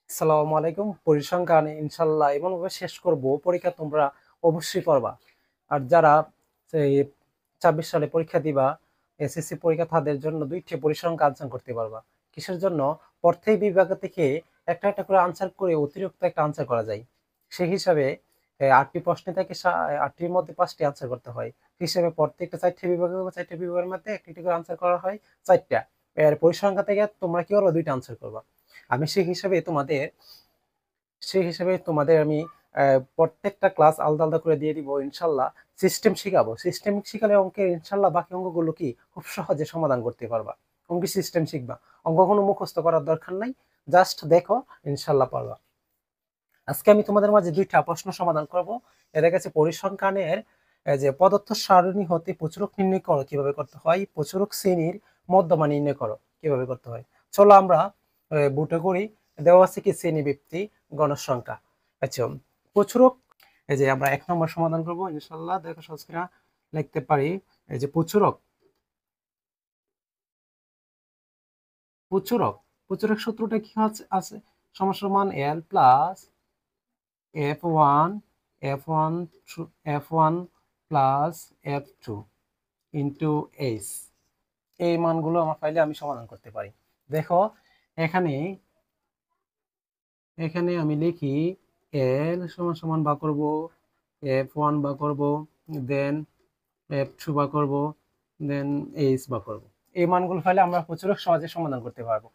আসসালামু আলাইকুম। পরিসংখ্যান ইনশাল্লাহ এমনভাবে শেষ করব, পরীক্ষা তোমরা অবশ্যই পড়বা। আর যারা এই 26 সালে পরীক্ষা দিবা, এসএসসি পরীক্ষা, তাদের জন্য 2টি পরিসংখ্যান আনসার করতে পারবা। কিসের জন্য? প্রত্যেক বিভাগ থেকে একটা একটা করে আনসার করে অতিরিক্ত একটা আনসার করা যায়। সেই হিসাবে 8টি প্রশ্ন থেকে 8টির মধ্যে 5টি আনসার করতে হয়। হিসেবে প্রত্যেকটা 4টি বিভাগের মধ্যে একটি একটি করে আনসার করা হয় 4টা। এর পরিসংখ্যান থেকে তোমরা কি করবা? 2টা আনসার করবা। আমি সেই হিসাবে তোমাদের আমি প্রত্যেকটা ক্লাস আলাদা আলাদা করে দিয়ে দিব ইনশাল্লাহ। সিস্টেম শিখাবো। সিস্টেম শিখালে অঙ্কের ইনশাল্লাহ বাকি অঙ্কগুলো কি খুব সহজে সমাধান করতে পারবা। অঙ্কের সিস্টেম শিখবা। অঙ্ক কোনো মুখস্থ করার দরকার নাই, জাস্ট দেখো, ইনশাল্লাহ পারবা। আজকে আমি তোমাদের মাঝে 2টা প্রশ্ন সমাধান করব। এটা গেছে পরিসংখ্যানের যে পদার্থ সারণী হতে প্রচুরক নির্ণয় করো কিভাবে করতে হয়, প্রচুরক শ্রেণীর মধ্যমা নির্ণয় করো কিভাবে করতে হয়। চলো আমরা বুটে করি। দেওয়া আছে কি শ্রেণী ব্যক্তি গণসংখ্যা। আচ্ছা, প্রচুরক, এই যে আমরা 1 নম্বর সমাধান করব ইনশাল্লাহ। দেখো সহজ করে লিখতে পারি। এই যে প্রচুরক, প্রচুরক প্রচুরক সূত্রটা কি আছে? সমান L plus f1 f1 plus f2 into H. এই মানগুলো আমার ফাইলে আমি সমাধান করতে পারি। দেখো, এখানে এখানে আমি লিখি এল সমান বা করব f1 বা করব, দেন f2 বা করব, দেন এইচ বা করব। এই মানগুলো ফাইলে আমরা প্রচুর সহজে সমাধান করতে পারবো।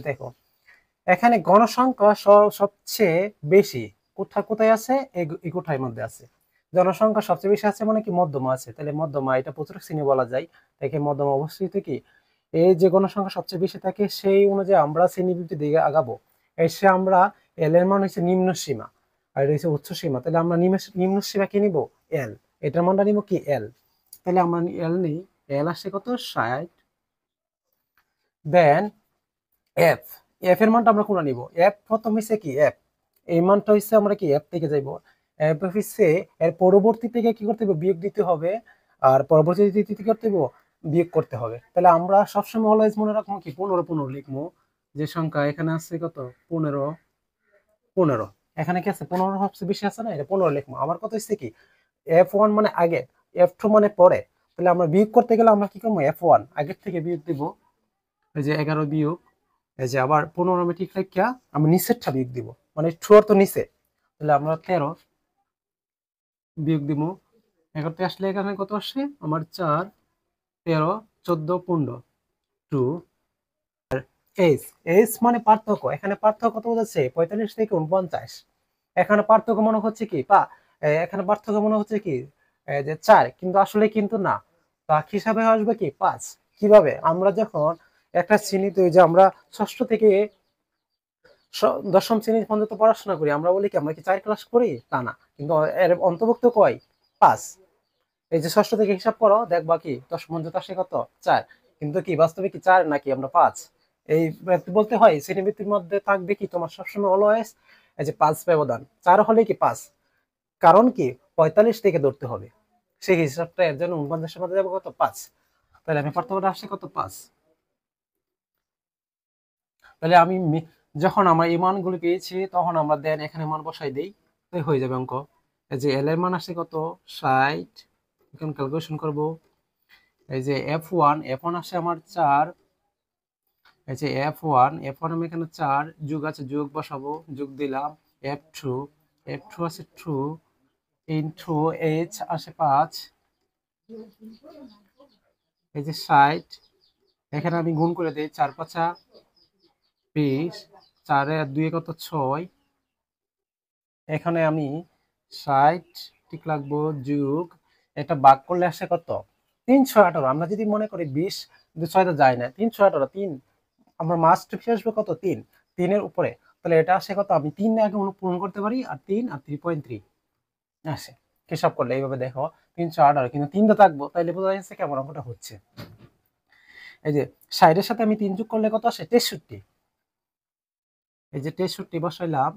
দেখো, এখানে গণসংখ্যা সবচেয়ে বেশি কোথায় কোথায় আছে? এই কোঠার মধ্যে আছে। জনসংখ্যা সবচেয়ে বেশি আছে মানে কি মধ্যমা আছে, তাহলে মধ্যমা এটা প্রচুর শ্রেণী বলা যায়। দেখে মধ্যমা অবশ্যই কি এই যে গণসংখ্যা সবচেয়ে বেশি থাকে সেই অনুযায়ী আমরা শ্রেণীবৃত্তির দিকে আগাবো। এসে আমরা এল এর মান হচ্ছে নিম্ন সীমা আর এটা হচ্ছে উচ্চ সীমা, তাহলে আমরা নিম্ন সীমা কি নিব? এল। এটার মানটা নিব কি? এল। তাহলে আমরা এল নিই। এল আসছে কত? 60। দেন এফ। এফ এর মানটা আমরা কোনটা নিব? এফ প্রথম হইছে কি? এফ। এই মানটা হইছে আমরা কি এফ থেকে যাইব। এফ হইছে এর পরবর্তী থেকে কি করতে হবে? বিয়োগ দিতে হবে। আর পরবর্তী কি করতে হবে? বিয়োগ করতে হবে। তাহলে আমরা সবসময় অলওয়েজ মনে রাখবো কি 15 লিখবো। যে সংখ্যা এখানে আছে কত? 15। এখানে কি আছে? 15 সবচেয়ে বেশি আছে না, এটা 15 লিখবো। আমার কথা হচ্ছে কি f1 মানে আগে, f2 মানে পরে। তাহলে আমরা বিয়োগ করতে গেলে আমরা কি করবো? f1 আগের থেকে বিয়োগ দিব। এই যে 11 বিয়োগ, এই যে আবার 15 আমি ঠিক রাখিয়া আমি নিচেরটা বিয়োগ দিব, মানে 2 তো নিচে। তাহলে আমরা 13 বিয়োগ দিব। 11 তে আসলে এখানে কত আসে আমার? 4, 13, 14, 15, 2। এইচ। এইচ মানে পার্থক্য। এখানে পার্থক্য কত বোঝাচ্ছে? 45 থেকে 49। এখানে পার্থক্য মনে হচ্ছে কি এখানে পার্থক্য মনে হচ্ছে কি যে 4, কিন্তু আসলে কিন্তু না। তা হিসাবে আসবে কি 5। কিভাবে? আমরা যখন একটা শ্রেণীতে, যে আমরা ষষ্ঠ থেকে দশম শ্রেণী পর্যন্ত পড়াশোনা করি, আমরা বলি কি আমরা কি 4 ক্লাস করি? তা না, কিন্তু এর অন্তর্ভুক্ত কয়? 5। এই যে ষষ্ঠ থেকে হিসাব করো, দেখবা কি 10 পর্যন্ত আসে কত? 4। কিন্তু কি বাস্তবে কি 4 নাকি আমরা 5? এই বলতে হয় শ্রেণীবৃত্তির মধ্যে থাকবে কি তোমার সবসময় অলওয়েজ এই যে 5 ব্যবধান। 4 হলে কি 5, কারণ কি 45 থেকে ধরতে হবে। সেই হিসাবটা এর জন্য 49 মধ্যে যাবে কত? 5। তাহলে আমি পার্থক্যটা আসছে কত? 5। তাহলে আমি যখন আমরা এই মানগুলো পেয়েছি তখন আমরা দেন এখানে মান বসাই দেই, তো হয়ে যাবে অঙ্ক। এই যে এল এর মান আসছে কত? 60। এখন ক্যালকুলেশন করব। এই যে এফ ওয়ান আসছে আমার 4। এই যে এফ ওয়ান আমি এখানে 4 যোগ আছে, যোগ বসাবো, যোগ দিলাম। এফ টু আছে 2 ইন্টু এইচ আসে 5। এই যে 60, এখানে আমি গুণ করে দিই। 4 5 20, 4 এর 2 কত? 6। এখানে আমি 60 ঠিক লাগবো, যুগ এটা ভাগ করলে আসে কত? 318। আমরা যদি মনে করি 20 6 তো যায় না, 318, 3 আমরা মাস্ট আসবে কত? 3। 3 এর উপরে, তাহলে এটা আসে কত? আমি 3 আগে পূরণ করতে পারি, আর 3 আর 3.3 আসে। হিসাব করলে এইভাবে দেখো 318, কিন্তু 3 তো থাকবো, তাইলে বোঝা যাচ্ছে কেমন অঙ্কটা হচ্ছে। এই যে 60 এর সাথে আমি 3 যোগ করলে কত আসে? 63। এই যে 63 বসাইলাম,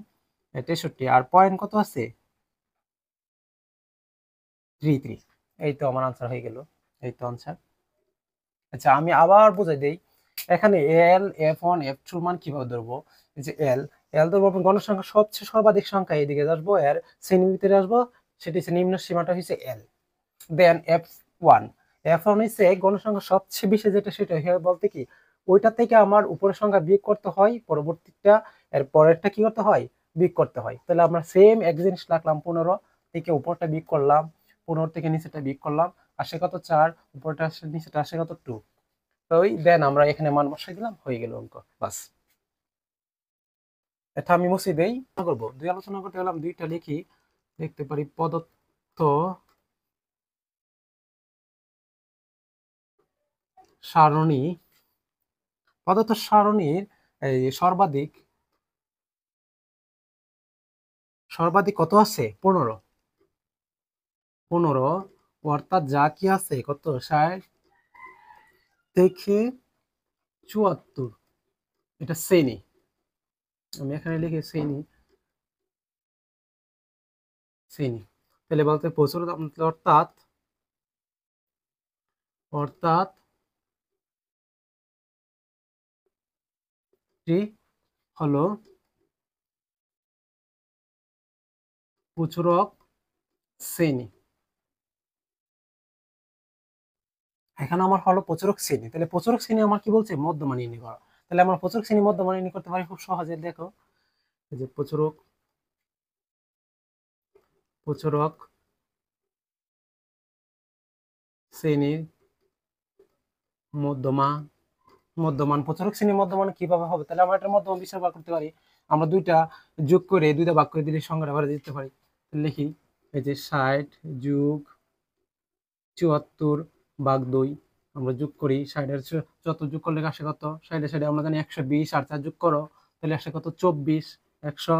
63 আর পয়েন্ট কত আছে? 3। এই তো আমার আনসার হয়ে গেল। এই তো আনসার। আচ্ছা, আমি আবার বুঝাই দেই। এখানে এল, এফ1, এফ2 মান কিভাবে ধরবো? এই যে এল, এল ধরবো আপনি গণসংখ্যা সবচেয়ে সর্বাধিক সংখ্যা এইদিকে আসবো, এর শ্রেণীর ভিতরে আসবো, সেটি হচ্ছে নিম্ন সীমাটা হচ্ছে এল। দেন F1, F1 হচ্ছে গণসংখ্যা সবচেয়ে বেশি যেটা, সেটা বলতে কি ওইটা থেকে আমার উপরের সংখ্যা বিয়োগ করতে হয়, পরবর্তীটা এর পরেরটা কি করতে হয়, বিয়োগ করতে হয়। তাহলে আমরা সেম এক জিনিস রাখলাম, 15 থেকে উপরটা বিয়োগ করলাম, 15 থেকে নিচেটা বিয়োগ করলাম, আসে কত 4, উপরটা আসে নিচেটা আসে কত 2। তো ওই দেন আমরা এখানে মান বসাই দিলাম, হয়ে গেল অঙ্ক, বাস। এটা আমি মুছে দেই, করবো দুই আলোচনা করতে গেলাম, দুইটা লিখি, দেখতে পারি প্রদত্ত সারণী, প্রদত্ত সারণীর এই সর্বাধিক সর্বাধিক কত আছে 15, 15, অর্থাৎ যা কি আছে কত 60 থেকে 74, এটা শ্রেণী, আমি এখানে লিখে শ্রেণী, শ্রেণী। তাহলে বলতে প্রচুর, অর্থাৎ অর্থাৎ টি হলো প্রচুরক শ্রেণী। এখানে আমার হলো প্রচুরক শ্রেণী, তাহলে প্রচুরক শ্রেণী আমার কি বলছে, মধ্যমান নির্ণয় করা। তাহলে আমরা প্রচুরক শ্রেণী মধ্যমান নির্ণয় করতে পারি খুব সহজে, দেখো এই যে প্রচুরক, প্রচুরক শ্রেণীর মধ্যমান, মধ্যমান প্রচুরক শ্রেণীর মধ্যমান কিভাবে হবে, তাহলে আমরা এটার মধ্যমান বিচার বার করতে পারি। আমরা দুইটা যোগ করে, দুইটা ভাগ করে দিলে সংখ্যাটা বাড়িয়ে দিতে পারি। লিখি এই যে 60 যোগ 74 ভাগ 2, আমরা যোগ করি 60 এর যত যোগ করলে আসে কত, 60 এর 60 আমরা জানি 120, আর 4 যোগ করো তাহলে আসে কত 24, 100,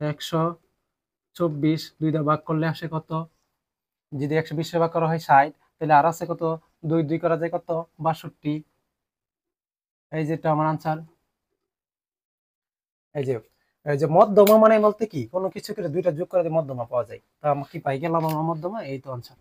124, দুইটা ভাগ করলে আসে কত, যদি 120 ভাগ করা হয় 60, তাহলে আর আছে কত, 2 2 করা যায় কত 62, এই যেটা আমার আনসার। এই যে এই যে মধ্যমা মানে বলতে কি, কোনো কিছু করে দুইটা যোগ করে মধ্যমা পাওয়া যায়, তা আমরা কি পাই গেলাম আমার মধ্যমা, এই তো আনসার।